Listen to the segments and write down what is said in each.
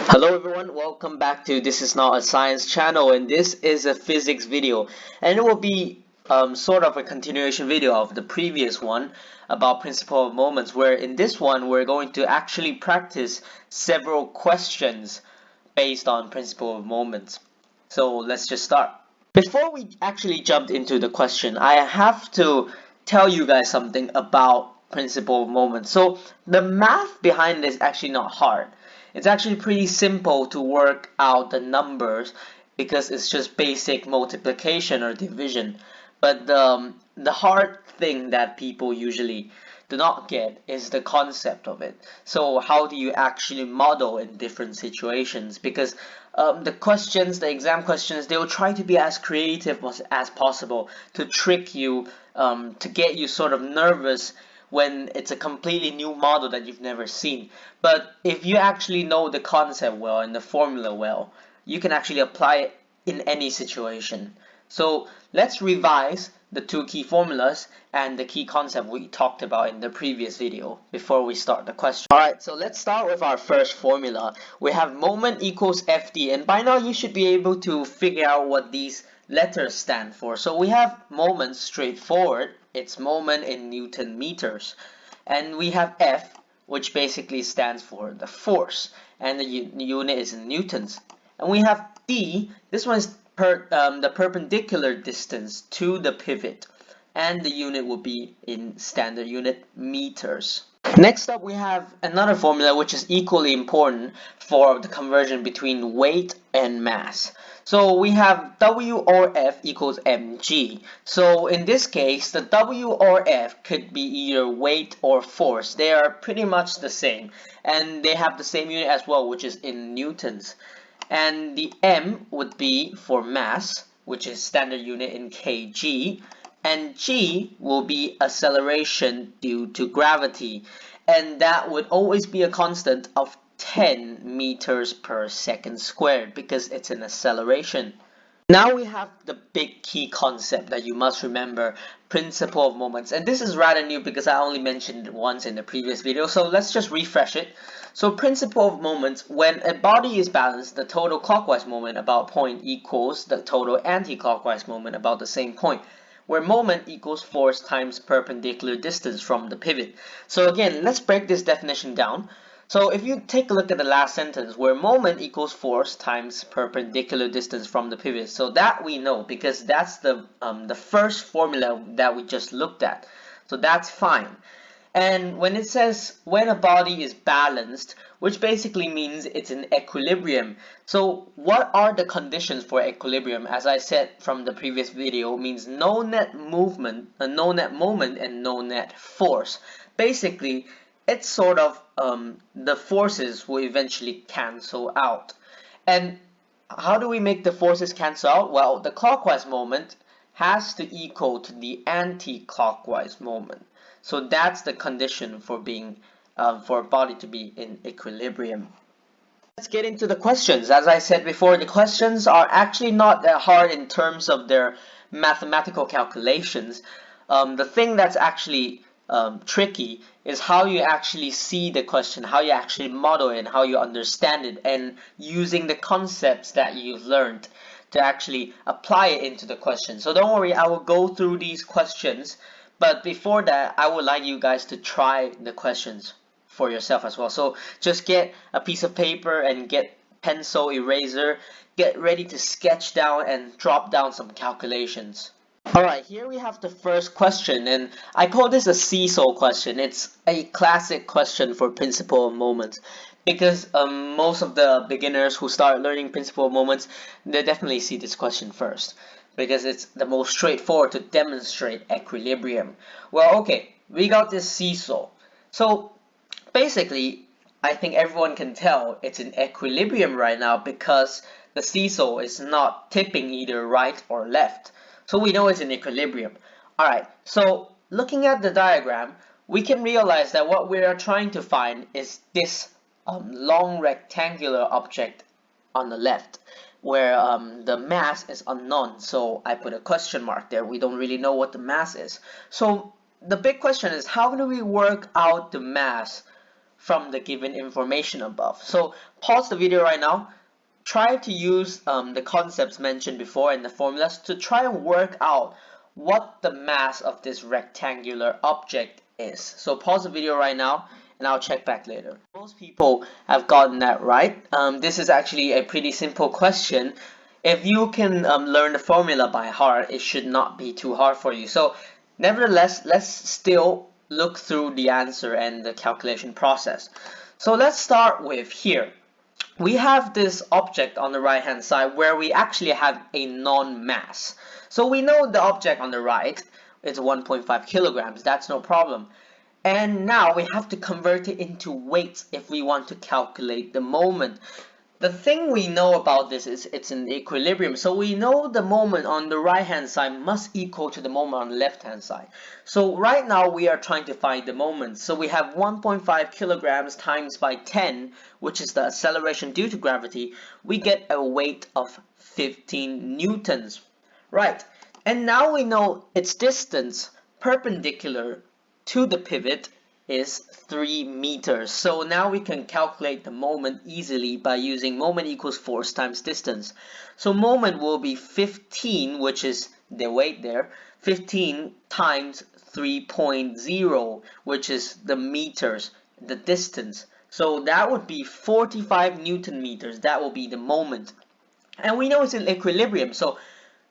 Hello everyone, welcome back to This Is Not a Science channel, and this is a physics video, and it will be sort of a continuation video of the previous one about principle of moments, where in this one we're going to actually practice several questions based on principle of moments. So let's just start. Before we actually jump into the question, I have to tell you guys something about principle of moments. So the math behind this is actually not hard. It's actually pretty simple to work out the numbers because it's just basic multiplication or division. But the hard thing that people usually do not get is the concept of it. So how do you actually model in different situations? Because the exam questions, they will try to be as creative as possible to trick you, to get you sort of nervous when it's a completely new model that you've never seen. But if you actually know the concept well and the formula well, you can actually apply it in any situation. So let's revise the two key formulas and the key concept we talked about in the previous video before we start the question. Alright, so let's start with our first formula. We have moment equals Fd, and by now you should be able to figure out what these letters stand for. So we have moment straightforward, it's moment in Newton meters. And we have F, which basically stands for the force, and the unit is in newtons. And we have D, this one is the perpendicular distance to the pivot, and the unit will be in standard unit meters. Next up, we have another formula which is equally important for the conversion between weight and mass. So we have W or F equals mg. So in this case, the W or F could be either weight or force. They are pretty much the same, and they have the same unit as well, which is in newtons. And the m would be for mass, which is standard unit in kg, and g will be acceleration due to gravity, and that would always be a constant of 10 meters per second squared because it's an acceleration. Now we have the big key concept that you must remember, principle of moments. And this is rather new because I only mentioned it once in the previous video, so let's just refresh it. So principle of moments, when a body is balanced, the total clockwise moment about a point equals the total anti-clockwise moment about the same point, where moment equals force times perpendicular distance from the pivot. So again, let's break this definition down. So if you take a look at the last sentence, where moment equals force times perpendicular distance from the pivot, so that we know because that's the first formula that we just looked at. So that's fine. And when it says when a body is balanced, which basically means it's in equilibrium. So what are the conditions for equilibrium? As I said from the previous video, means no net movement, no net moment, and no net force. Basically, it's sort of the forces will eventually cancel out. And how do we make the forces cancel out? Well, the clockwise moment has to equal to the anti-clockwise moment. So that's the condition for being for a body to be in equilibrium. Let's get into the questions. As I said before, the questions are actually not that hard in terms of their mathematical calculations. The thing that's actually tricky is how you actually see the question, how you actually model it, and how you understand it, and using the concepts that you've learned to actually apply it into the question. So don't worry, I will go through these questions, but before that, I would like you guys to try the questions for yourself as well. So just get a piece of paper and get pencil, eraser, get ready to sketch down and drop down some calculations. Alright, here we have the first question, and I call this a seesaw question. It's a classic question for principle of moments because most of the beginners who start learning principle of moments, they definitely see this question first because it's the most straightforward to demonstrate equilibrium. Well, okay, we got this seesaw. So basically, I think everyone can tell it's in equilibrium right now because the seesaw is not tipping either right or left. So we know it's in equilibrium. Alright, so looking at the diagram, we can realize that what we are trying to find is this long rectangular object on the left, where the mass is unknown. So I put a question mark there. We don't really know what the mass is. So the big question is, how do we work out the mass from the given information above. So pause the video right now. Try to use the concepts mentioned before in the formulas to try and work out what the mass of this rectangular object is. So pause the video right now and I'll check back later. Most people have gotten that right. This is actually a pretty simple question. If you can learn the formula by heart, it should not be too hard for you. So nevertheless, let's still look through the answer and the calculation process. So let's start with here. We have this object on the right hand side where we actually have a non-mass. So we know the object on the right is 1.5 kilograms, that's no problem. And now we have to convert it into weight if we want to calculate the moment. The thing we know about this is it's in equilibrium, so we know the moment on the right hand side must equal to the moment on the left hand side. So right now we are trying to find the moment. So we have 1.5 kilograms times by 10, which is the acceleration due to gravity. We get a weight of 15 newtons. Right, and now we know its distance perpendicular to the pivot is 3 meters. So now we can calculate the moment easily by using moment equals force times distance. So moment will be 15, which is the weight there, 15 times 3.0, which is the meters, the distance. So that would be 45 Newton meters. That will be the moment. And we know it's in equilibrium. So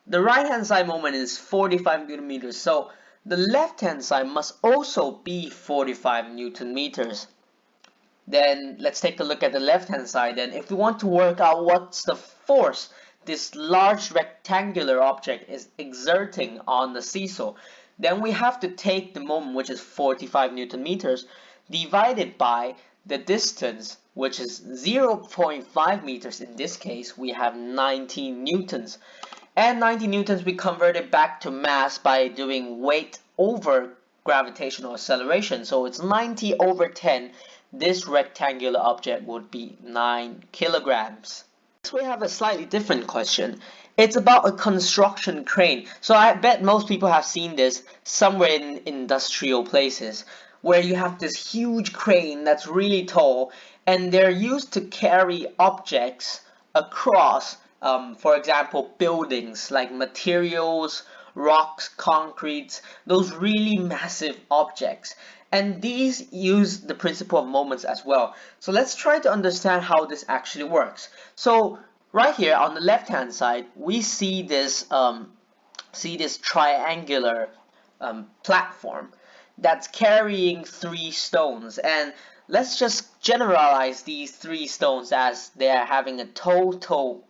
the right hand side moment is 45 Newton meters. So the left hand side must also be 45 Newton meters. Then let's take a look at the left hand side. Then if we want to work out what's the force this large rectangular object is exerting on the seesaw, then we have to take the moment, which is 45 Newton meters, divided by the distance, which is 0.5 meters. In this case, we have 19 newtons. And 90 newtons we converted back to mass by doing weight over gravitational acceleration. So it's 90 over 10. This rectangular object would be 9 kilograms. Next we have a slightly different question. It's about a construction crane. So I bet most people have seen this somewhere in industrial places, where you have this huge crane that's really tall and they're used to carry objects across for example, buildings like materials, rocks, concrete, those really massive objects. And these use the principle of moments as well. So let's try to understand how this actually works. So right here on the left hand side, we see this triangular platform that's carrying 3 stones. And let's just generalize these 3 stones as they are having a total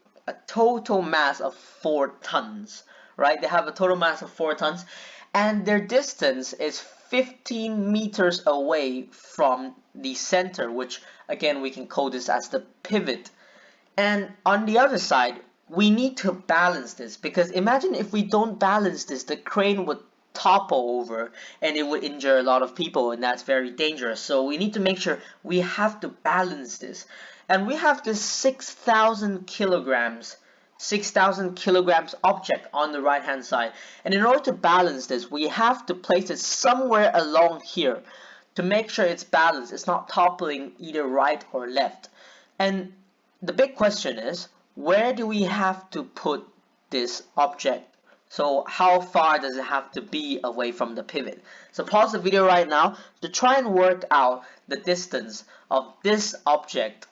mass of 4 tons, right? They have a total mass of 4 tons, and their distance is 15 meters away from the center, which again we can call this as the pivot. And on the other side, we need to balance this, because imagine if we don't balance this, the crane would topple over and it would injure a lot of people, and that's very dangerous. So we need to make sure we have to balance this. And we have this 6,000 kilograms object on the right hand side. And in order to balance this, we have to place it somewhere along here to make sure it's balanced. It's not toppling either right or left. And the big question is, where do we have to put this object? So how far does it have to be away from the pivot? So pause the video right now to try and work out the distance of this object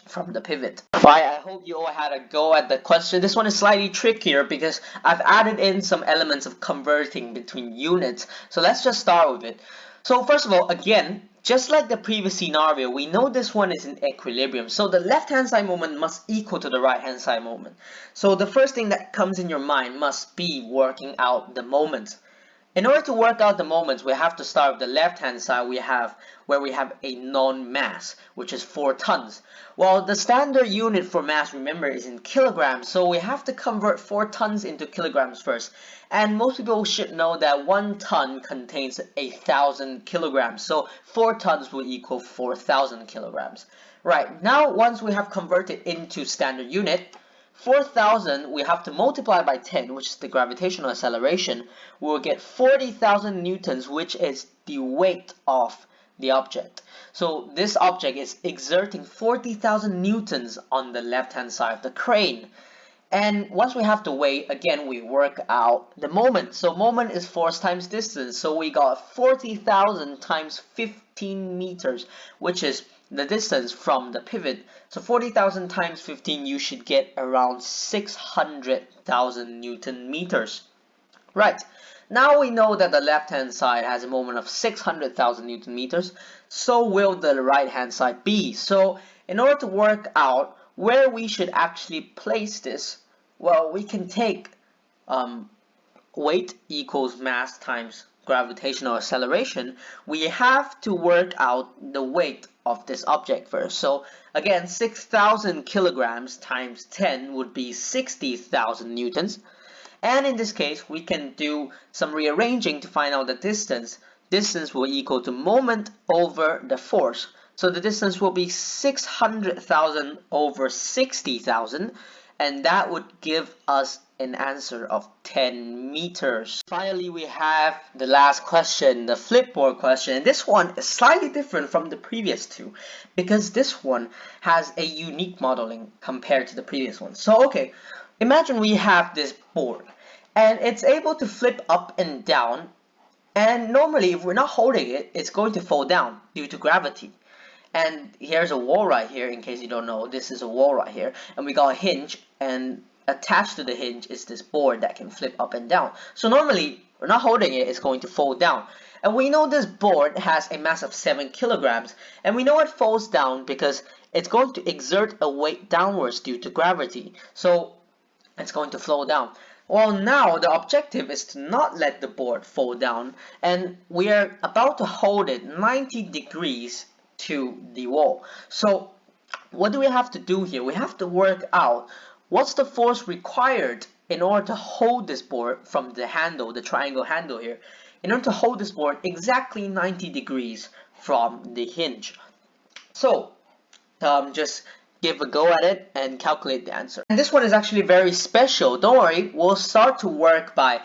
from the pivot. Right, I hope you all had a go at the question. This one is slightly trickier because I've added in some elements of converting between units. So let's just start with it. So first of all, again, just like the previous scenario, we know this one is in equilibrium. So the left hand side moment must equal to the right hand side moment. So the first thing that comes in your mind must be working out the moments. In order to work out the moments, we have to start with the left hand side where we have a non-mass, which is 4 tons. Well, the standard unit for mass, remember, is in kilograms, so we have to convert 4 tons into kilograms first. And most people should know that 1 ton contains 1,000 kilograms, so 4 tons will equal 4,000 kilograms. Right, now once we have converted into standard unit, 4,000 we have to multiply by 10, which is the gravitational acceleration. We'll get 40,000 newtons, which is the weight of the object. So this object is exerting 40,000 newtons on the left hand side of the crane. And once we have the weight, again, we work out the moment. So moment is force times distance. So we got 40,000 times 15 meters, which is the distance from the pivot. So 40,000 times 15, you should get around 600,000 Newton meters. Right. Now we know that the left hand side has a moment of 600,000 Newton meters. So will the right hand side be. So in order to work out where we should actually place this, well, we can take weight equals mass times gravitational acceleration. We have to work out the weight of this object first. So again, 6,000 kilograms times 10 would be 60,000 newtons. And in this case, we can do some rearranging to find out the distance. Distance will equal to moment over the force. So the distance will be 600,000 over 60,000, and that would give us an answer of 10 meters. Finally, we have the last question, the flipboard question. And this one is slightly different from the previous two because this one has a unique modeling compared to the previous one. So, okay, imagine we have this board and it's able to flip up and down. And normally, if we're not holding it, it's going to fall down due to gravity. And here's a wall right here, in case you don't know, this is a wall right here. And we got a hinge, and attached to the hinge is this board that can flip up and down. So normally, we're not holding it, it's going to fall down. And we know this board has a mass of 7 kilograms. And we know it falls down because it's going to exert a weight downwards due to gravity. So it's going to flow down. Well, now the objective is to not let the board fall down, and we are about to hold it 90 degrees to the wall. So what do we have to do here? We have to work out what's the force required in order to hold this board from the handle, the triangle handle here, in order to hold this board exactly 90 degrees from the hinge. So just give a go at it and calculate the answer. And this one is actually very special. Don't worry, we'll start to work by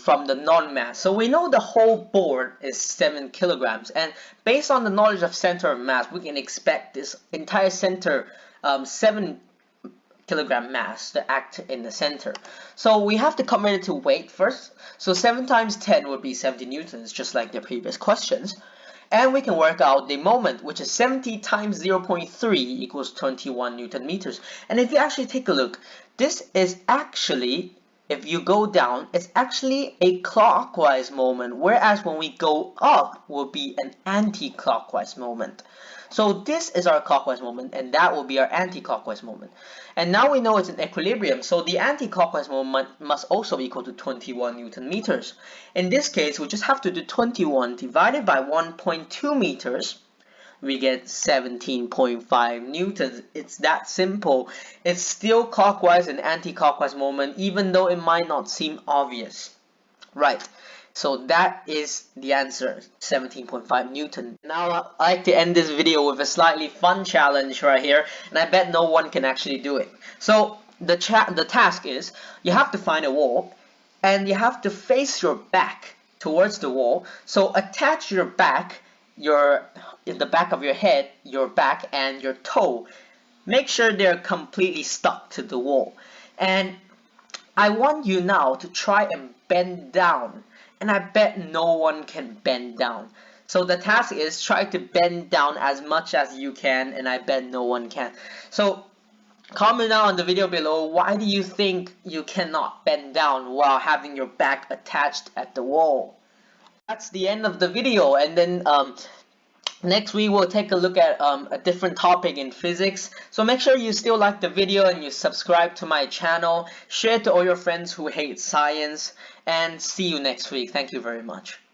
from the non-mass. So we know the whole board is 7 kilograms, and based on the knowledge of center of mass, we can expect this entire center 7 kilogram mass to act in the center. So we have to convert it to weight first. So 7 times 10 would be 70 newtons, just like the previous questions. And we can work out the moment, which is 70 times 0.3 equals 21 Newton meters. And if you actually take a look, this is actually, if you go down, it's actually a clockwise moment, whereas when we go up will be an anti-clockwise moment. So this is our clockwise moment, and that will be our anti-clockwise moment. And now we know it's in equilibrium, so the anti-clockwise moment must also equal to 21 Newton meters. In this case, we just have to do 21 divided by 1.2 meters. We get 17.5 newtons. It's that simple. It's still clockwise and anti-clockwise moment, even though it might not seem obvious. Right. So that is the answer, 17.5 Newton. Now I like to end this video with a slightly fun challenge right here, and I bet no one can actually do it. So the task is, you have to find a wall, and you have to face your back towards the wall. So attach your back, the back of your head, your back, and your toe. Make sure they're completely stuck to the wall. And I want you now to try and bend down. And I bet no one can bend down. So the task is try to bend down as much as you can, and I bet no one can. So comment down on the video below, why do you think you cannot bend down while having your back attached at the wall? That's the end of the video, and then next week we'll take a look at a different topic in physics. So make sure you still like the video and you subscribe to my channel. Share it to all your friends who hate science. And see you next week. Thank you very much.